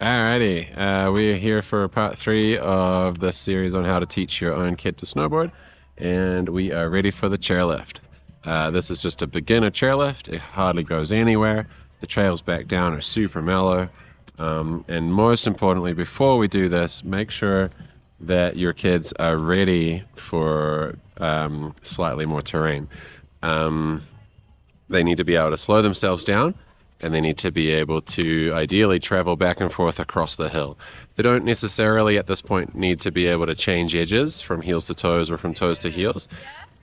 Alrighty, we're here for part 3 of this series on how to teach your own kid to snowboard, and we are ready for the chairlift. This is just a beginner chairlift. It hardly goes anywhere. The trails back down are super mellow, and most importantly, before we do this, make sure that your kids are ready for slightly more terrain. They need to be able to slow themselves down, and they need to be able to ideally travel back and forth across the hill. They don't necessarily at this point need to be able to change edges from heels to toes or from toes to heels.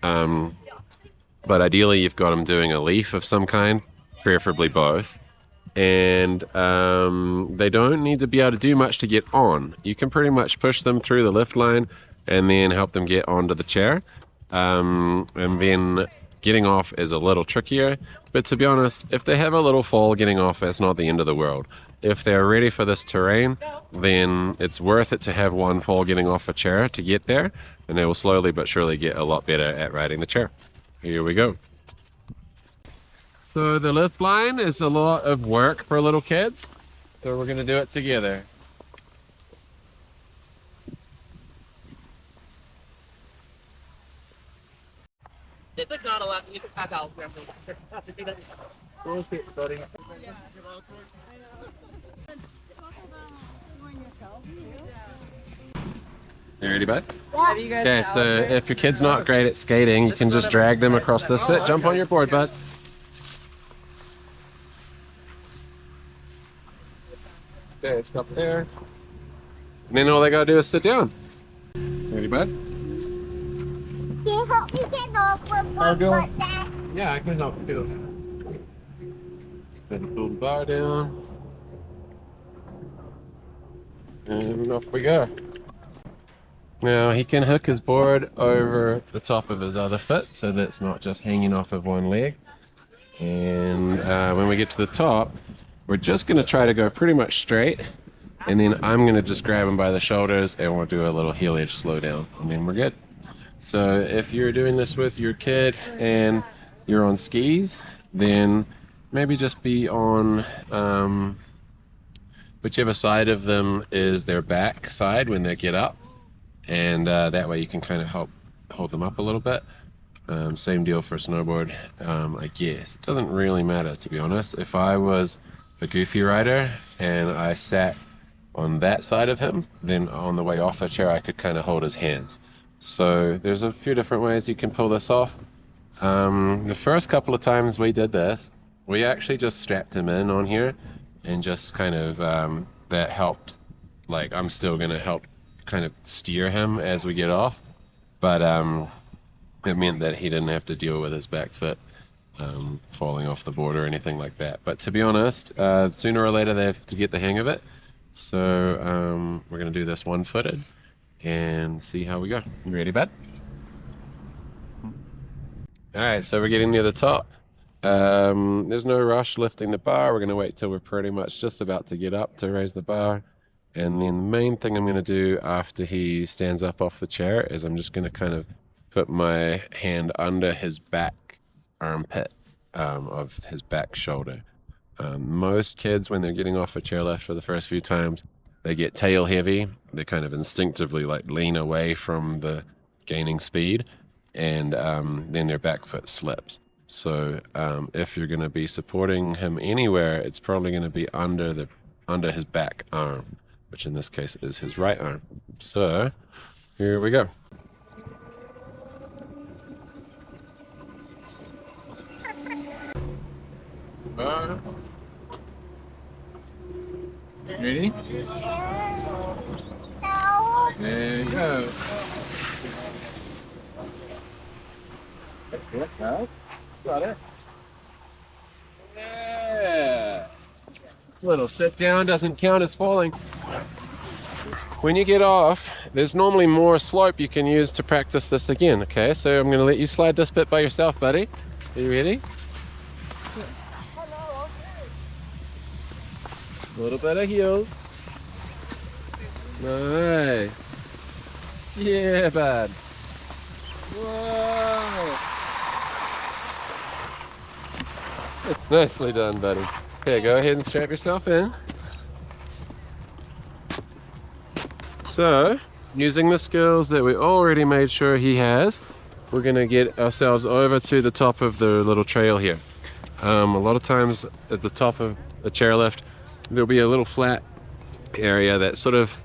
But ideally you've got them doing a leaf of some kind, preferably both. And they don't need to be able to do much to get on. You can pretty much push them through the lift line and then help them get onto the chair. And then getting off is a little trickier, but to be honest, if they have a little fall, getting off is not the end of the world. If they're ready for this terrain, then it's worth it to have one fall getting off a chair to get there, and they will slowly but surely get a lot better at riding the chair. Here we go. So the lift line is a lot of work for little kids, so we're going to do it together. It's like not allowed. You can pack out. That's a good idea. Okay, buddy. You ready, bud? Yeah. Okay, so if your kid's not great at skating, you can just drag them across this bit. Jump on your board, bud. Okay, stop there. And then all they gotta do is sit down. Ready, bud? Can you help me get off with one like that? Yeah, I can help you. Then pull the bar down. And off we go. Now he can hook his board over the top of his other foot so that it's not just hanging off of one leg. And when we get to the top, we're just going to try to go pretty much straight. And then I'm going to just grab him by the shoulders and we'll do a little heel edge slow down. And then we're good. So if you're doing this with your kid and you're on skis, then maybe just be on whichever side of them is their back side when they get up. And that way you can kind of help hold them up a little bit. Same deal for snowboard, I guess. It doesn't really matter, to be honest. If I was a goofy rider and I sat on that side of him, then on the way off the chair I could kind of hold his hands. So there's a few different ways you can pull this off. The first couple of times we did this, we actually just strapped him in on here and just kind of, that helped. Like, I'm still going to help kind of steer him as we get off, but it meant that he didn't have to deal with his back foot falling off the board or anything like that. But to be honest, sooner or later they have to get the hang of it. So we're going to do this one-footed and see how we go. You ready, bud? All right, so we're getting near the top. There's no rush lifting the bar. We're going to wait till we're pretty much just about to get up to raise the bar. And then the main thing I'm going to do after he stands up off the chair is I'm just going to kind of put my hand under his back armpit of his back shoulder. Most kids, when they're getting off a chairlift for the first few times, they get tail heavy. They kind of instinctively like lean away from the gaining speed, and then their back foot slips. So if you're going to be supporting him anywhere, it's probably going to be under his back arm, which in this case is his right arm. So here we go. Ready? No. There you go. Got it. Yeah. Little sit down doesn't count as falling. When you get off, there's normally more slope you can use to practice this again, okay? So I'm going to let you slide this bit by yourself, buddy. Are you ready? A little bit of heels. Nice. Yeah, bud. Whoa. Nicely done, buddy. Okay, go ahead and strap yourself in. So, using the skills that we already made sure he has, we're going to get ourselves over to the top of the little trail here. A lot of times at the top of the chairlift, there'll be a little flat area that sort of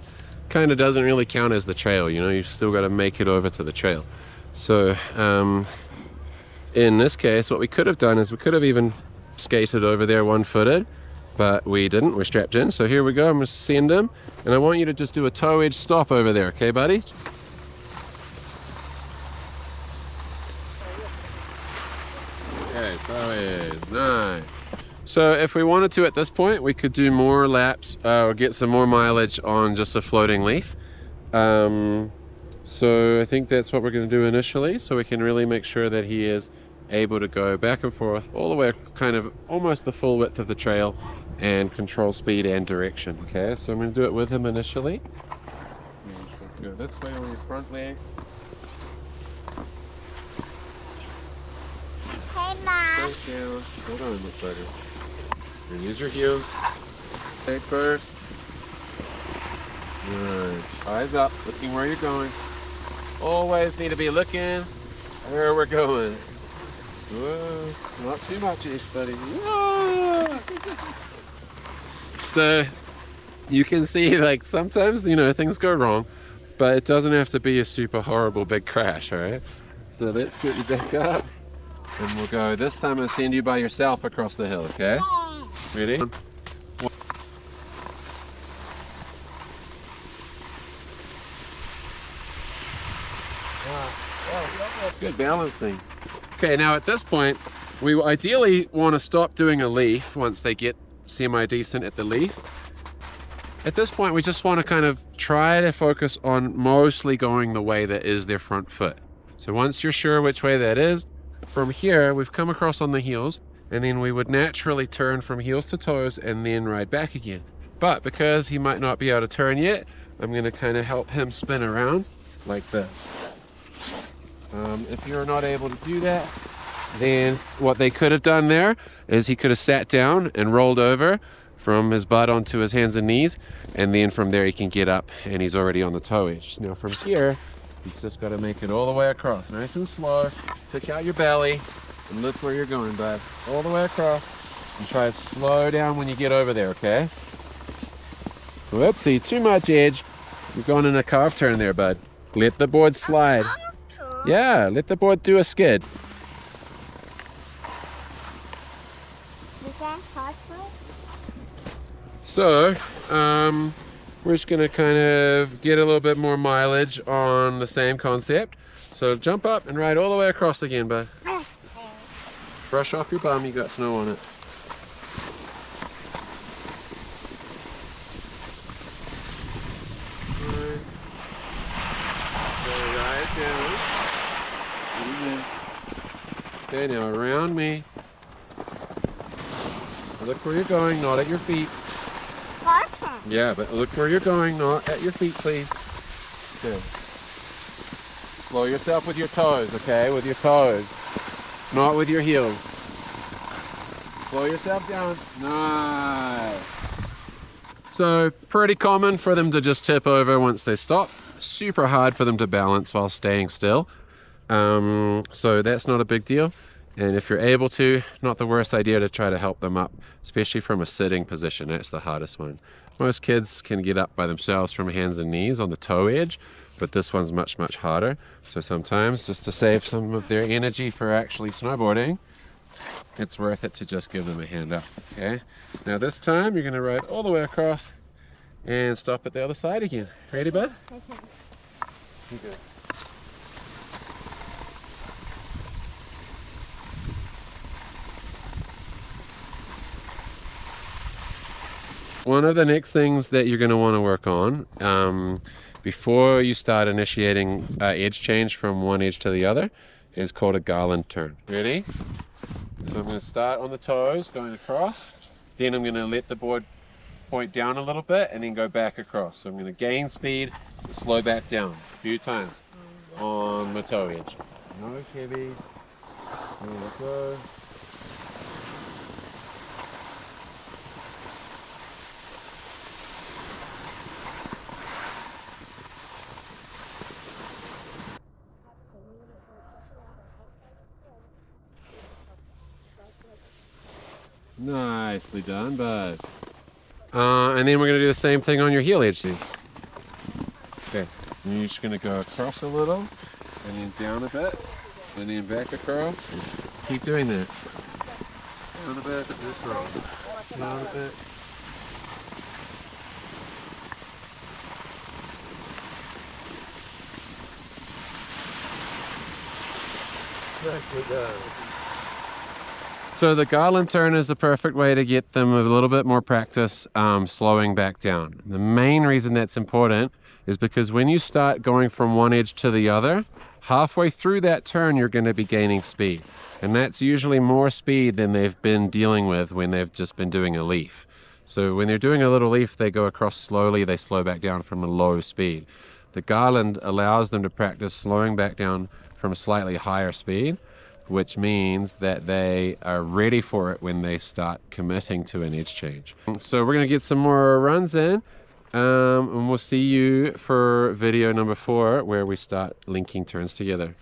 kind of doesn't really count as the trail. You know, you've still got to make it over to the trail. So, in this case, what we could have done is we could have even skated over there one-footed, but we didn't. We're strapped in. So here we go. I'm going to send him, and I want you to just do a toe edge stop over there, okay, buddy? Okay, toe edge, nice. So if we wanted to at this point, we could do more laps or get some more mileage on just a floating leaf. So I think that's what we're going to do initially, so we can really make sure that he is able to go back and forth all the way, kind of almost the full width of the trail, and control speed and direction. Okay, so I'm going to do it with him initially. Go this way on your front leg. Hey, Mom. Straight down. Hold on, look better. And use your heels. Leg first. Good. Eyes up, looking where you're going. Always need to be looking where we're going. Whoa, not too much, buddy. Whoa. So you can see, like, sometimes, you know, things go wrong, but it doesn't have to be a super horrible big crash, all right? So let's get you back up, and we'll go. This time I'll send you by yourself across the hill, okay? Ready? Good balancing. Okay, now at this point, we ideally want to stop doing a leaf once they get semi-decent at the leaf. At this point, we just want to kind of try to focus on mostly going the way that is their front foot. So once you're sure which way that is, from here, we've come across on the heels, and then we would naturally turn from heels to toes and then ride back again. But because he might not be able to turn yet, I'm going to kind of help him spin around like this. If you're not able to do that, then what they could have done there is he could have sat down and rolled over from his butt onto his hands and knees, and then from there he can get up and he's already on the toe edge. Now from here, he's just got to make it all the way across, nice and slow. Pick out your belly and look where you're going, bud. All the way across, and try to slow down when you get over there, okay? Whoopsie, too much edge. You're going in a carve turn there, bud. Let the board slide. Yeah, let the board do a skid. So, we're just gonna kind of get a little bit more mileage on the same concept. So jump up and ride all the way across again, bud. Brush off your bum, you got snow on it. Okay, now around me. Look where you're going, not at your feet. Yeah, but look where you're going, not at your feet, please. Good. Slow yourself with your toes, okay? With your toes, not with your heels. Slow yourself down. Nice. So, pretty common for them to just tip over once they stop. Super hard for them to balance while staying still. So that's not a big deal. And if you're able to, not the worst idea to try to help them up, especially from a sitting position. That's the hardest one. Most kids can get up by themselves from hands and knees on the toe edge, but this one's much, much harder. So sometimes, just to save some of their energy for actually snowboarding, it's worth it to just give them a hand up, okay? Now this time, you're gonna ride all the way across and stop at the other side again. Ready, bud? Okay. Good. One of the next things that you're going to want to work on before you start initiating edge change from one edge to the other is called a Garland turn. Ready? So I'm going to start on the toes, going across. Then I'm going to let the board point down a little bit and then go back across. So I'm going to gain speed and slow back down a few times on my toe edge. Nose heavy. Let go. Nicely done, bud. And then we're going to do the same thing on your heel edge. Okay, and you're just going to go across a little, and then down a bit, and then back across. Keep doing that. Down a bit, across. Down a bit. Nicely done. So the Garland turn is the perfect way to get them a little bit more practice slowing back down. The main reason that's important is because when you start going from one edge to the other, halfway through that turn you're going to be gaining speed. And that's usually more speed than they've been dealing with when they've just been doing a leaf. So when they're doing a little leaf, they go across slowly, they slow back down from a low speed. The Garland allows them to practice slowing back down from a slightly higher speed, which means that they are ready for it when they start committing to an edge change. So we're going to get some more runs in, and we'll see you for video number 4, where we start linking turns together.